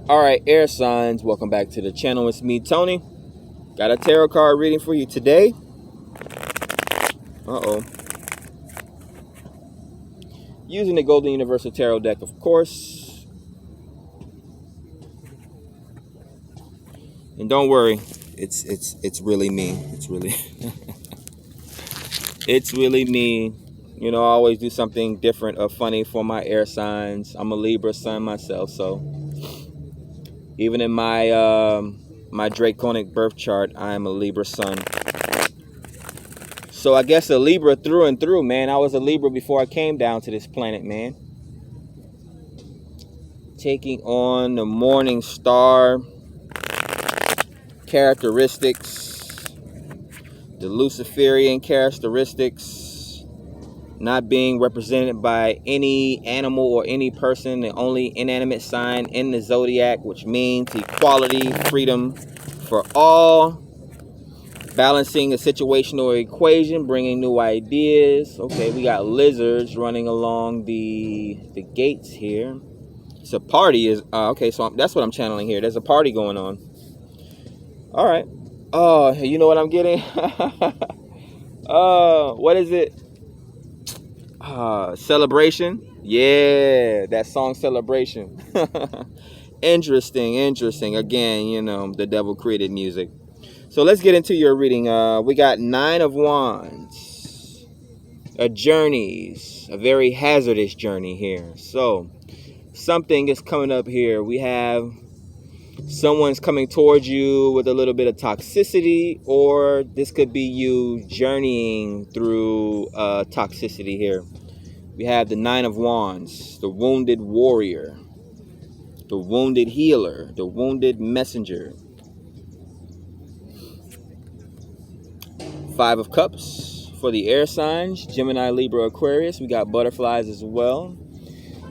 All right, air signs, welcome back to the channel. It's me, Tony. Got a tarot card reading for you today. Using the Golden Universal Tarot deck, of course. And don't worry, it's really me. It's really it's really me. You know, I always do something different or funny for my air signs. I'm a Libra sun myself, so even in my my draconic birth chart, I am a Libra sun. So I guess a Libra through and through, man. I was a Libra before I came down to this planet, man. Taking on the Morningstar characteristics, the Luciferian characteristics, not being represented by any animal or any person, the only inanimate sign in the zodiac, which means equality, freedom for all. Balancing a situational equation, bringing new ideas. Okay, we got lizards running along the gates here. It's a party. Okay, so that's what I'm channeling here. There's a party going on. All right. Oh, you know what I'm getting? What is it? Celebration. Yeah, that song Celebration. Interesting. Again, you know, the devil created music. So let's get into your reading. We got 9 of Wands. A very hazardous journey here. So something is coming up here. We have someone's coming towards you with a little bit of toxicity, or this could be you journeying through toxicity here. We have the 9 of Wands, the wounded warrior, the wounded healer, the wounded messenger. 5 of Cups for the air signs, Gemini, Libra, Aquarius. We got butterflies as well.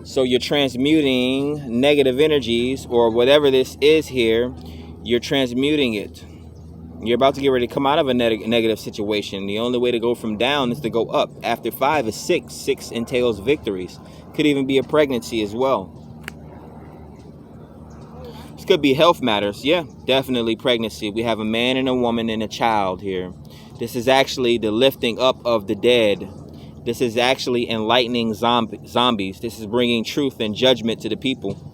So you're transmuting negative energies, or whatever this is here, you're transmuting it. You're about to get ready to come out of a negative situation. The only way to go from down is to go up. After 5 is 6. 6 entails victories. Could even be a pregnancy as well. This could be health matters. Yeah, definitely pregnancy. We have a man and a woman and a child here. This is actually the lifting up of the dead. This is actually enlightening zombies. This is bringing truth and judgment to the people.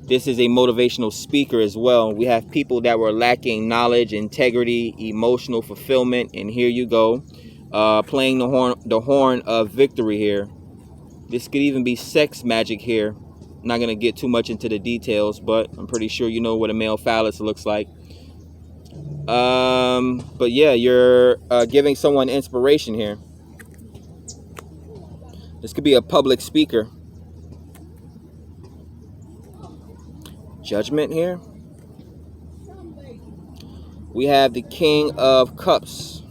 This is a motivational speaker as well. We have people that were lacking knowledge, integrity, emotional fulfillment, and here you go, playing the horn of victory here. This could even be sex magic here. I'm not gonna get too much into the details, but I'm pretty sure you know what a male phallus looks like. But yeah, you're giving someone inspiration here. This could be a public speaker. Judgment here. We have the King of Cups.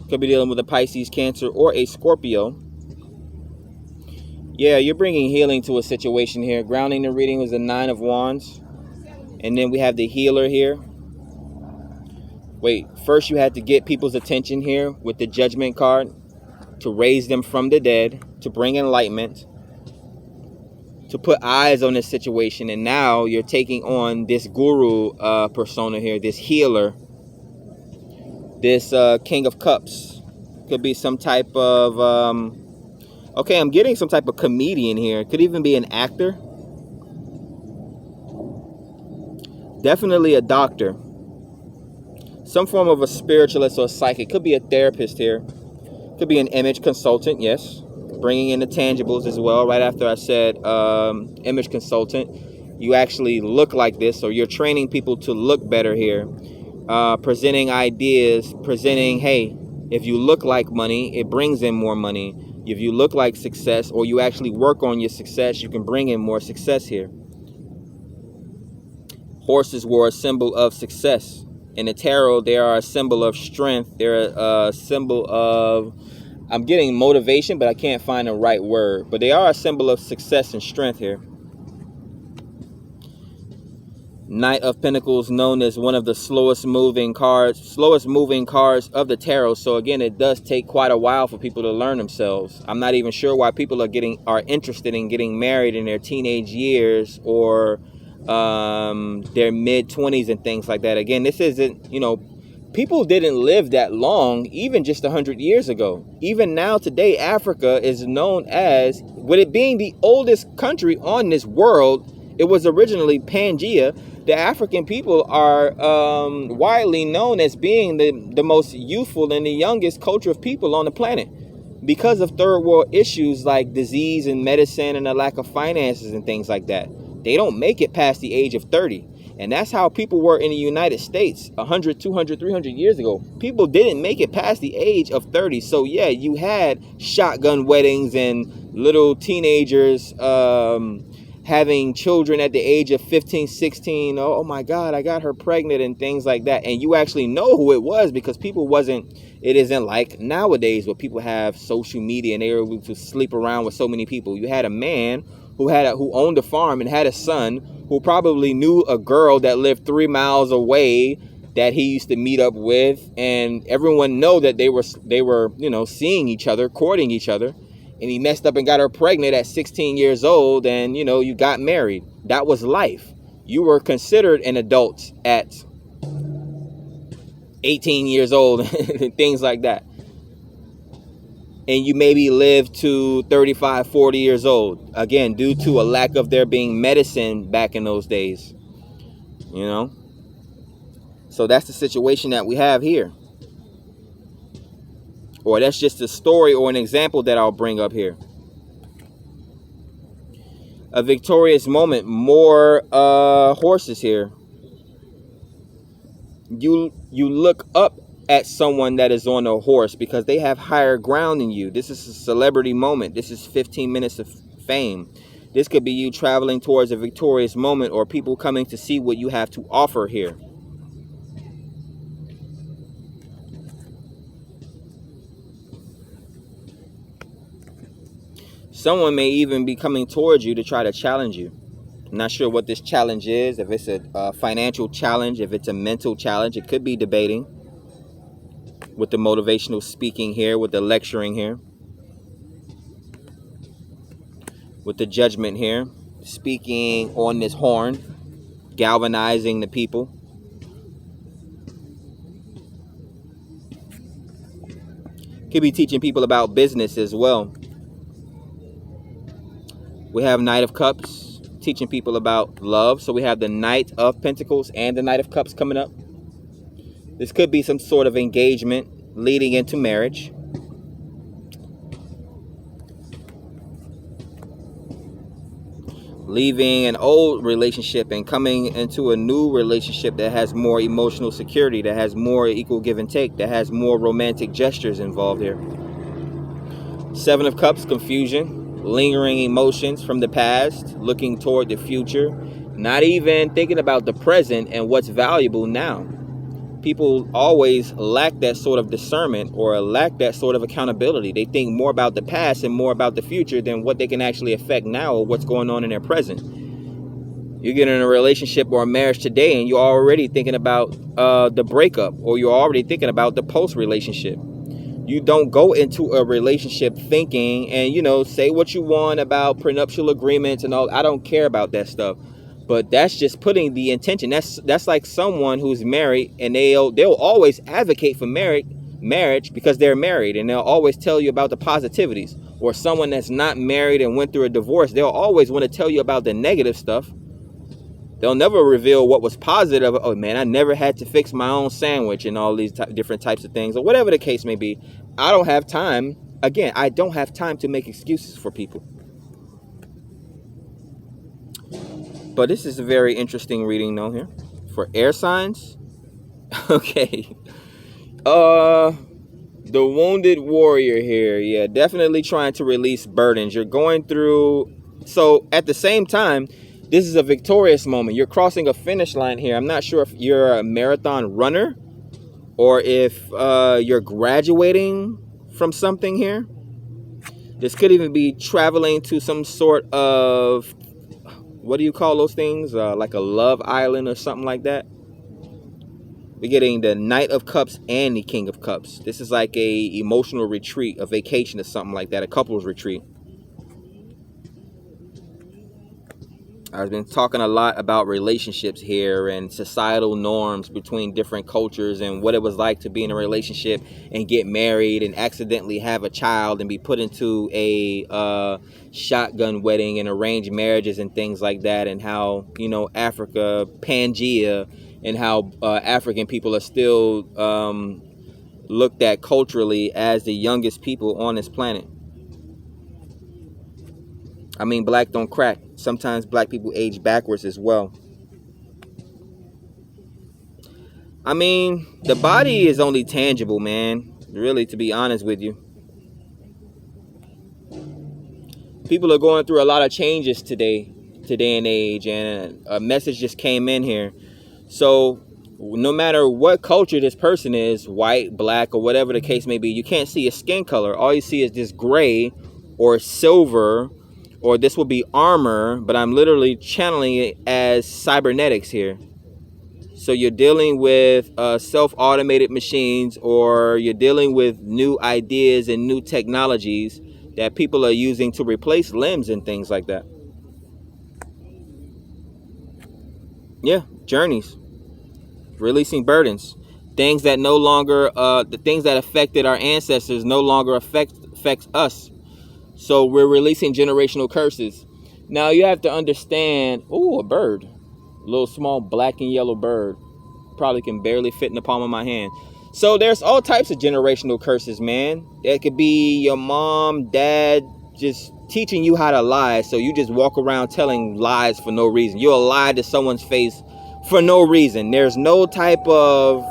Could be dealing with a Pisces, Cancer, or a Scorpio. Yeah, you're bringing healing to a situation here. Grounding the reading was the 9 of Wands. And then we have the healer here. Wait, first you had to get people's attention here with the Judgment card, to raise them from the dead, to bring enlightenment, to put eyes on this situation. And now you're taking on this guru persona here, this healer, this King of Cups. Could be some type of okay, I'm getting some type of comedian here. Could even be an actor. Definitely a doctor. Some form of a spiritualist or psychic. Could be a therapist here. Could be an image consultant, yes. Bringing in the tangibles as well. Right after I said image consultant, you actually look like this. So you're training people to look better here. Presenting ideas, presenting, hey, if you look like money, it brings in more money. If you look like success, or you actually work on your success, you can bring in more success here. Horses were a symbol of success. In the tarot, they are a symbol of strength. They're a symbol of, I'm getting motivation, but I can't find the right word. But they are a symbol of success and strength here. Knight of Pentacles, known as one of the slowest moving cards of the tarot. So again, it does take quite a while for people to learn themselves. I'm not even sure why people are interested in getting married in their teenage years, or their mid-20s and things like that. Again, this isn't, people didn't live that long, even just 100 years ago. Even now, today, Africa is known as, with it being the oldest country on this world, it was originally Pangea. The African people are widely known as being the most youthful and the youngest culture of people on the planet, because of third world issues like disease and medicine and a lack of finances and things like that. They don't make it past the age of 30. And that's how people were in the United States 100, 200, 300 years ago. People didn't make it past the age of 30. So yeah, you had shotgun weddings and little teenagers having children at the age of 15, 16. Oh my God, I got her pregnant and things like that. And you actually know who it was, because it isn't like nowadays where people have social media and they're able to sleep around with so many people. You had a man who owned a farm and had a son who probably knew a girl that lived 3 miles away that he used to meet up with, and everyone know that they were seeing each other, courting each other, and he messed up and got her pregnant at 16 years old, and you got married. That was life. You were considered an adult at 18 years old and things like that. And you maybe live to 35, 40 years old. Again, due to a lack of there being medicine back in those days. So that's the situation that we have here. Or that's just a story or an example that I'll bring up here. A victorious moment. More horses here. You look up at someone that is on a horse because they have higher ground than you. This is a celebrity moment. This is 15 minutes of fame. This could be you traveling towards a victorious moment, or people coming to see what you have to offer here. Someone may even be coming towards you to try to challenge you. I'm not sure what this challenge is, if it's a financial challenge, if it's a mental challenge. It could be debating, with the motivational speaking here, with the lecturing here, with the judgment here, speaking on this horn, galvanizing the people. Could be teaching people about business as well. We have Knight of Cups, teaching people about love. So we have the Knight of Pentacles and the Knight of Cups coming up. This could be some sort of engagement leading into marriage. Leaving an old relationship and coming into a new relationship that has more emotional security, that has more equal give and take, that has more romantic gestures involved here. Seven of Cups, confusion, lingering emotions from the past, looking toward the future, not even thinking about the present and what's valuable now. People always lack that sort of discernment or lack that sort of accountability. They think more about the past and more about the future than what they can actually affect now or what's going on in their present. You get in a relationship or a marriage today and you're already thinking about the breakup, or you're already thinking about the post-relationship. You don't go into a relationship thinking and, say what you want about prenuptial agreements and all. I don't care about that stuff. But that's just putting the intention. That's like someone who's married and they'll always advocate for marriage because they're married, and they'll always tell you about the positivities. Or someone that's not married and went through a divorce, they'll always want to tell you about the negative stuff. They'll never reveal what was positive. Oh man, I never had to fix my own sandwich and all these different types of things, or whatever the case may be. I don't have time. Again, I don't have time to make excuses for people. But this is a very interesting reading though here for air signs. Okay. The wounded warrior here. Yeah, definitely trying to release burdens. You're going through. So at the same time, this is a victorious moment. You're crossing a finish line here. I'm not sure if you're a marathon runner or if you're graduating from something here. This could even be traveling to some sort of, what do you call those things? Like a love island or something like that. We're getting the Knight of Cups and the King of Cups. This is like a emotional retreat, a vacation or something like that, a couple's retreat. I've been talking a lot about relationships here and societal norms between different cultures and what it was like to be in a relationship and get married and accidentally have a child and be put into a shotgun wedding and arranged marriages and things like that, and how, you know, Africa, Pangea, and how African people are still looked at culturally as the youngest people on this planet. I mean, black don't crack. Sometimes black people age backwards as well. I mean, the body is only tangible, man. Really, to be honest with you. People are going through a lot of changes today and age, and a message just came in here. So, no matter what culture this person is, white, black, or whatever the case may be, you can't see his skin color. All you see is this gray or silver, or this will be armor, but I'm literally channeling it as cybernetics here. So you're dealing with self-automated machines, or you're dealing with new ideas and new technologies that people are using to replace limbs and things like that. Yeah, journeys, releasing burdens, things that no longer, the things that affected our ancestors no longer affects us. So we're releasing generational curses. Now you have to understand. Oh, a bird, a little small black and yellow bird, probably can barely fit in the palm of my hand. So there's all types of generational curses, man. It could be your mom, dad, just teaching you how to lie. So you just walk around telling lies for no reason. You'll lie to someone's face for no reason. There's no type of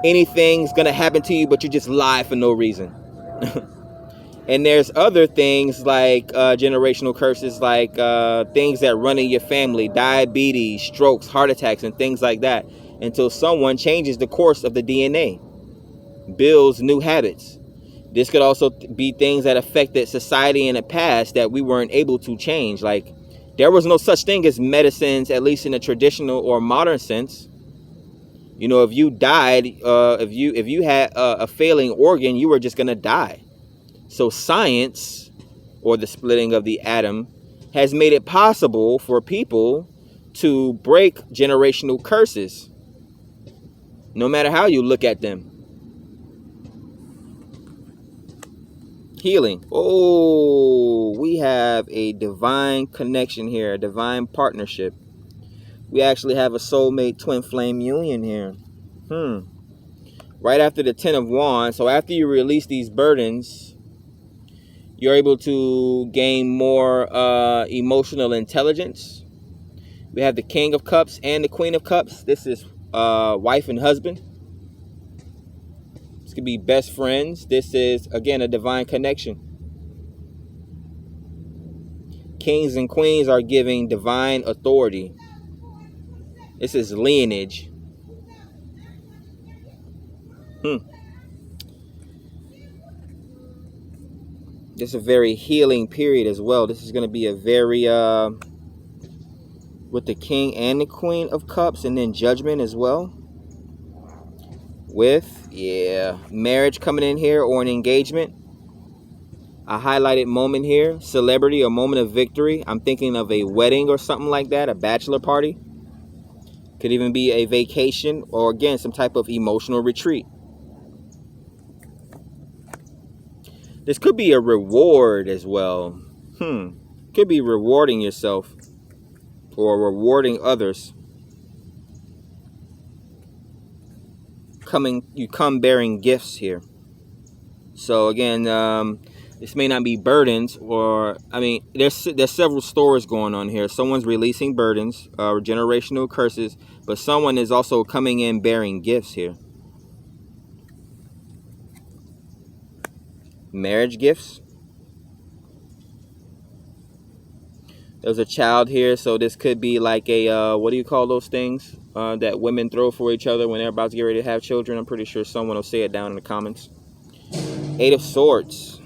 anything's gonna happen to you, but you just lie for no reason. And there's other things like generational curses, like things that run in your family, diabetes, strokes, heart attacks, and things like that, until someone changes the course of the DNA, builds new habits. This could also be things that affected society in the past that we weren't able to change. Like, there was no such thing as medicines, at least in a traditional or modern sense. You know, if you died, if you had a failing organ, you were just gonna die. So science, or the splitting of the atom, has made it possible for people to break generational curses, no matter how you look at them. Healing. Oh, we have a divine connection here, a divine partnership. We actually have a soulmate twin flame union here. Right after the 10 of Wands, so after you release these burdens, you're able to gain more emotional intelligence. We have the King of Cups and the Queen of Cups. This is wife and husband. This could be best friends. This is, again, a divine connection. Kings and queens are giving divine authority. This is lineage. This is a very healing period as well. This is going to be a very, with the King and the Queen of Cups, and then Judgment as well. With, marriage coming in here, or an engagement. A highlighted moment here, celebrity, a moment of victory. I'm thinking of a wedding or something like that, a bachelor party. Could even be a vacation, or again, some type of emotional retreat. This could be a reward as well. Could be rewarding yourself or rewarding others. You come bearing gifts here. So again, this may not be burdens, or I mean, there's several stories going on here. Someone's releasing burdens, generational curses, but someone is also coming in bearing gifts here. Marriage gifts. There's a child here, so this could be like a what do you call those things that women throw for each other when they're about to get ready to have children? I'm pretty sure someone will say it down in the comments. 8 of Swords.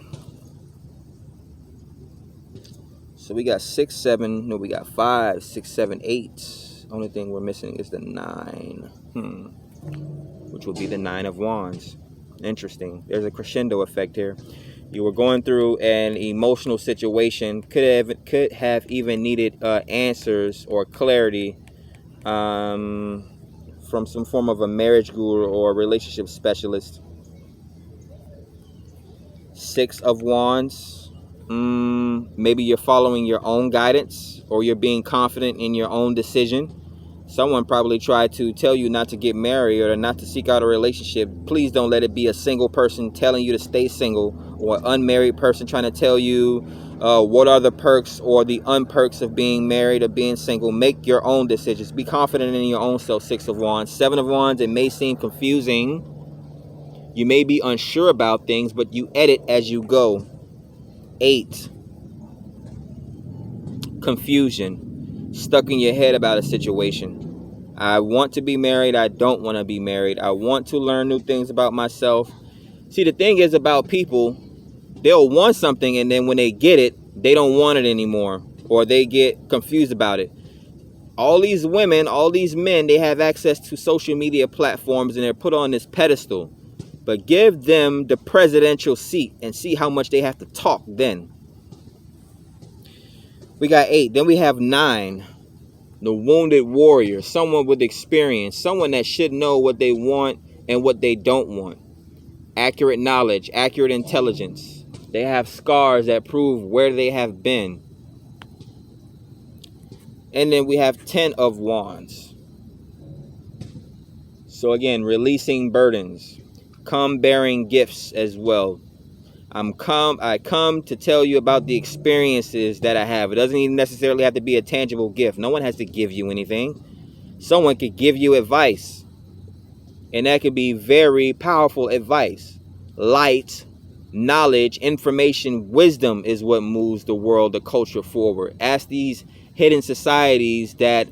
So we got 6, 7. No, we got 5, 6, 7, 8. Only thing we're missing is the 9. Which will be the 9 of Wands. Interesting. There's a crescendo effect here. You were going through an emotional situation. Could have even needed answers or clarity from some form of a marriage guru or a relationship specialist. Six of Wands. Maybe you're following your own guidance, or you're being confident in your own decision. Someone probably tried to tell you not to get married or not to seek out a relationship. Please don't let it be a single person telling you to stay single, or an unmarried person trying to tell you what are the perks or the unperks of being married or being single. Make your own decisions. Be confident in your own self. Six of Wands. Seven of Wands. It may seem confusing. You may be unsure about things, but you edit as you go. 8. Confusion. Stuck in your head about a situation. I want to be married. I don't want to be married. I want to learn new things about myself. See, the thing is about people, they'll want something, and then when they get it, they don't want it anymore, or they get confused about it. All these women, all these men, they have access to social media platforms, and they're put on this pedestal. But give them the presidential seat and see how much they have to talk then. We got 8. Then we have 9. The wounded warrior. Someone with experience. Someone that should know what they want and what they don't want. Accurate knowledge. Accurate intelligence. They have scars that prove where they have been. And then we have 10 of Wands. So again, releasing burdens. Come bearing gifts as well. I come to tell you about the experiences that I have. It doesn't even necessarily have to be a tangible gift. No one has to give you anything. Someone could give you advice, and that could be very powerful advice. Light, knowledge, information, wisdom is what moves the world, the culture forward. Ask these hidden societies that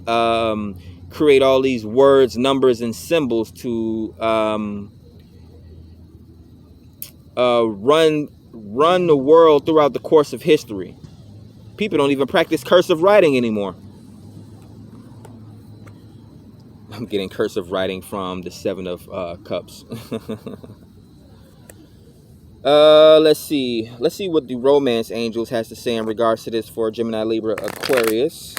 create all these words, numbers, and symbols to run the world throughout the course of history. People don't even practice cursive writing anymore. I'm getting cursive writing from the 7 of Cups. Let's see what the romance angels has to say in regards to this for Gemini, Libra, Aquarius.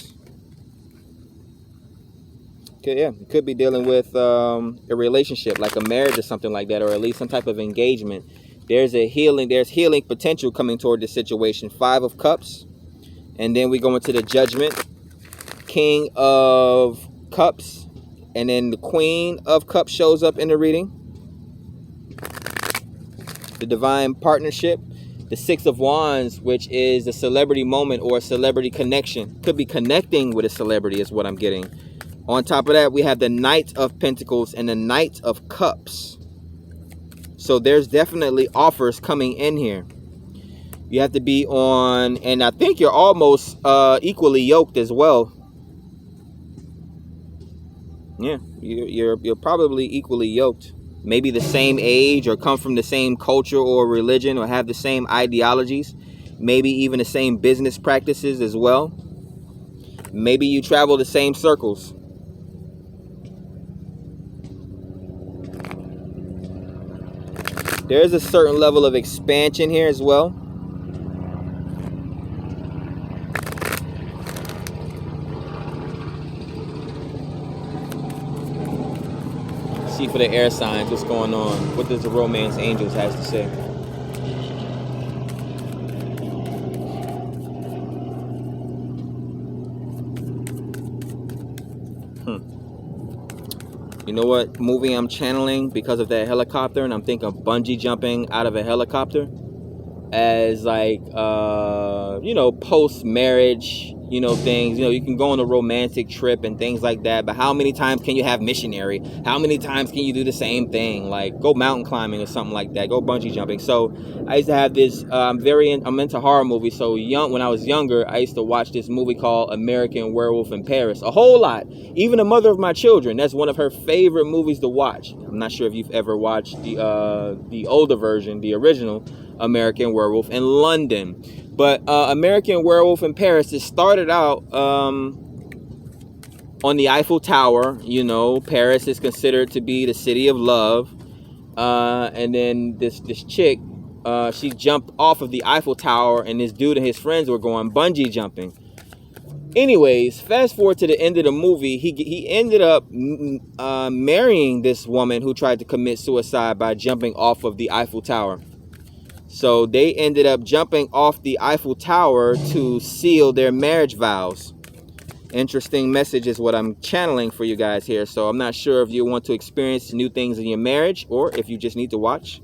Okay, yeah, you could be dealing with a relationship, like a marriage or something like that, or at least some type of engagement. There's healing potential coming toward this situation. 5 of Cups. And then we go into the Judgment. King of Cups. And then the Queen of Cups shows up in the reading. The Divine Partnership. The 6 of Wands, which is a celebrity moment or a celebrity connection. Could be connecting with a celebrity is what I'm getting. On top of that, we have the Knight of Pentacles and the Knight of Cups. So there's definitely offers coming in here. You have to be on, and I think you're almost equally yoked as well. Yeah, you're probably equally yoked. Maybe the same age, or come from the same culture or religion, or have the same ideologies. Maybe even the same business practices as well. Maybe you travel the same circles. There is a certain level of expansion here as well. See for the air signs what's going on. What does the romance angels has to say? You know what movie I'm channeling because of that helicopter? And I'm thinking of bungee jumping out of a helicopter as like, post-marriage, things. You can go on a romantic trip and things like that. But how many times can you have missionary? How many times can you do the same thing? Like go mountain climbing or something like that. Go bungee jumping. So I used to have this, I'm into horror movies. So when I was younger, I used to watch this movie called American Werewolf in Paris. A whole lot. Even the mother of my children, that's one of her favorite movies to watch. I'm not sure if you've ever watched the older version, the original American Werewolf in London. But American Werewolf in Paris, it started out on the Eiffel Tower. Paris is considered to be the city of love. And then this chick, She jumped off of the Eiffel Tower, and this dude and his friends were going bungee jumping. Anyways, fast forward to the end of the movie, he ended up marrying this woman who tried to commit suicide by jumping off of the Eiffel Tower. So they ended up jumping off the Eiffel Tower to seal their marriage vows. Interesting message is what I'm channeling for you guys here. So I'm not sure if you want to experience new things in your marriage, or if you just need to watch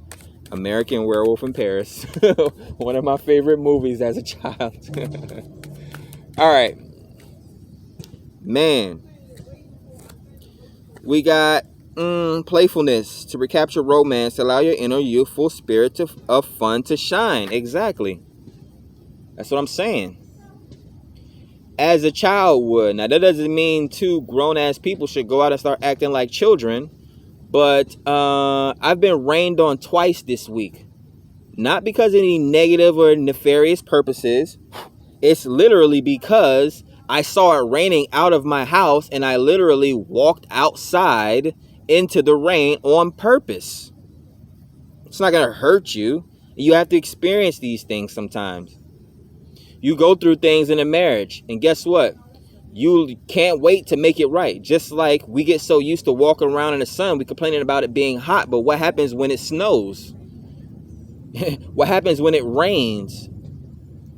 American Werewolf in Paris. One of my favorite movies as a child. All right. Man. We got playfulness to recapture romance. Allow your inner youthful spirit of fun to shine. Exactly. That's what I'm saying. As a child would. Now, that doesn't mean two grown-ass people should go out and start acting like children. But I've been rained on twice this week. Not because of any negative or nefarious purposes. It's literally because I saw it raining out of my house, and I literally walked outside into the rain on purpose. It's not going to hurt you. You have to experience these things sometimes. You go through things in a marriage, and guess what? You can't wait to make it right. Just like we get so used to walking around in the sun, we complaining about it being hot, but what happens when it snows? What happens when it rains?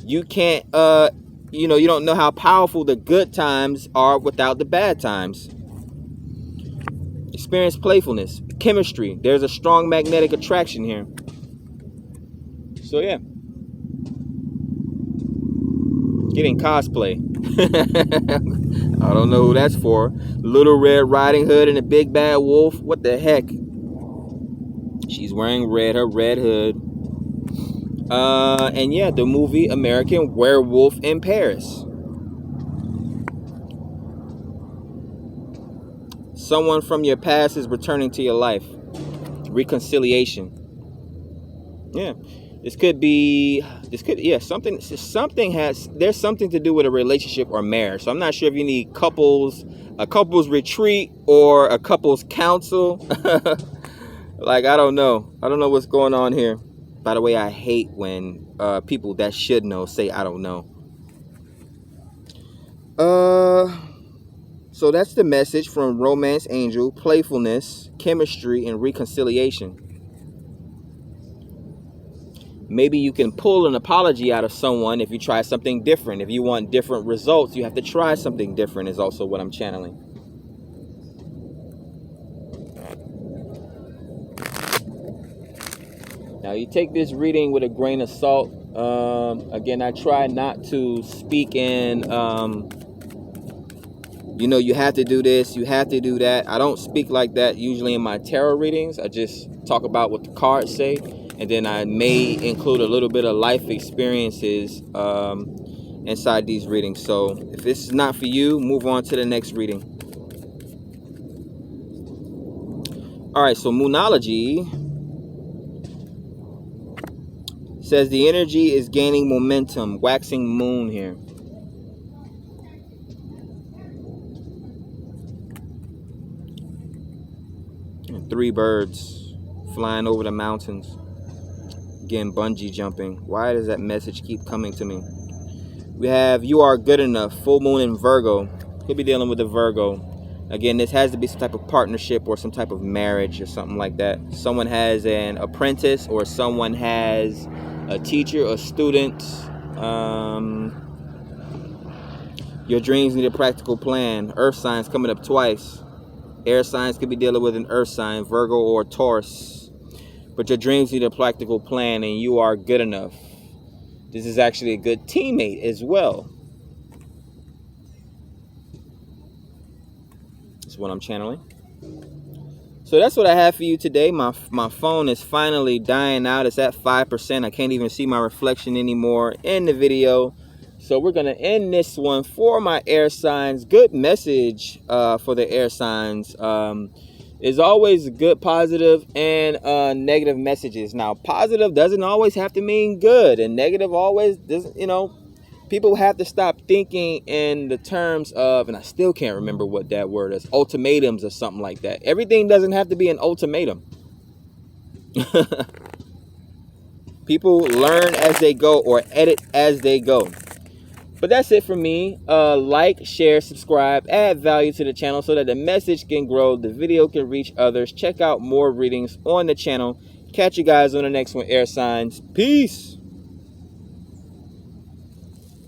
You can't, you don't know how powerful the good times are without the bad times. Experience playfulness, chemistry. There's a strong magnetic attraction here. So yeah. Getting cosplay. I don't know who that's for. Little Red Riding Hood and the Big Bad Wolf. What the heck? She's wearing red, her red hood. And yeah, the movie American Werewolf in Paris. Someone from your past is returning to your life. Reconciliation. Yeah. There's something to do with a relationship or marriage. So I'm not sure if you need a couples retreat or a couples council. Like, I don't know what's going on here. By the way, I hate when people that should know say I don't know. So that's the message from Romance Angel: playfulness, chemistry, and reconciliation. Maybe you can pull an apology out of someone if you try something different. If you want different results, you have to try something different, is also what I'm channeling. Now, you take this reading with a grain of salt. Again, I try not to speak in, you have to do this, you have to do that. I don't speak like that usually in my tarot readings. I just talk about what the cards say. And then I may include a little bit of life experiences inside these readings. So if this is not for you, move on to the next reading. All right, so Moonology says the energy is gaining momentum, waxing moon here. And 3 birds flying over the mountains. Again, bungee jumping. Why does that message keep coming to me? We have you are good enough. Full moon in Virgo. Could be dealing with the Virgo. Again, this has to be some type of partnership or some type of marriage or something like that. Someone has an apprentice or someone has a teacher or student. Your dreams need a practical plan. Earth signs coming up twice. Air signs could be dealing with an earth sign, Virgo or Taurus. But your dreams need a practical plan, and you are good enough. This is actually a good teammate as well. That's what I'm channeling. So that's what I have for you today. My phone is finally dying out. It's at 5%. I can't even see my reflection anymore in the video. So we're going to end this one for my air signs. Good message for the air signs. Is always good, positive, and negative messages. Now, positive doesn't always have to mean good, and negative always doesn't, people have to stop thinking in the terms of, and I still can't remember what that word is, ultimatums or something like that. Everything doesn't have to be an ultimatum. People learn as they go or edit as they go. But that's it for me. Like, share, subscribe, add value to the channel so that the message can grow, the video can reach others. Check out more readings on the channel. Catch you guys on the next one, air signs. Peace.